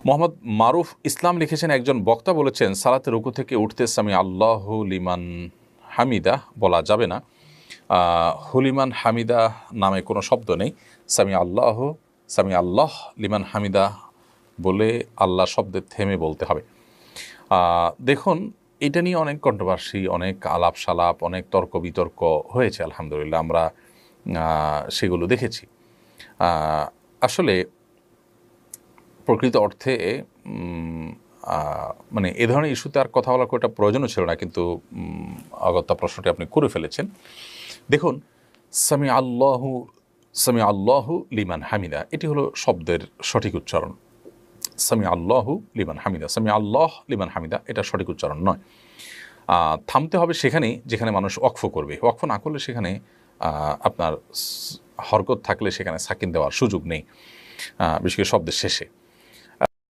মোহাম্মদ মারুফ ইসলাম লিখেছেন, একজন বক্তা বলেছেন সালাতে রুকু থেকে উঠতে সামি আল্লাহু লিমান হামিদা বলা যাবে না। হুলিমান হামিদা নামে কোনো শব্দ নেই। সামি আল্লাহ লিমান হামিদা বলে আল্লাহ শব্দে থেমে বলতে হবে। দেখুন, এটা নিয়ে অনেক কন্ট্রোভার্সি, অনেক আলাপ সালাপ, অনেক তর্ক বিতর্ক হয়েছে। আলহামদুলিল্লাহ আমরা সেগুলো দেখেছি। আসলে প্রকৃত অর্থে মানে এ ধরনের ইস্যুতে আর কথা বলার একটা প্রয়োজনও ছিল না, কিন্তু অগত্যা প্রশ্নটি আপনি করে ফেলেছেন। দেখুন, সামি আল্লাহু লিমান হামিদা এটি হলো শব্দের সঠিক উচ্চারণ। সামি আল্লাহু লিমান হামিদা, সামি আল্লাহ লিমান হামিদা এটা সঠিক উচ্চারণ নয়। থামতে হবে সেখানেই যেখানে মানুষ ওয়াকফ করবে। ওয়াকফ না করলে সেখানে আপনার হরকত থাকলে সেখানে সাকিন দেওয়ার সুযোগ নেই, বিশেষ করে শব্দের শেষে।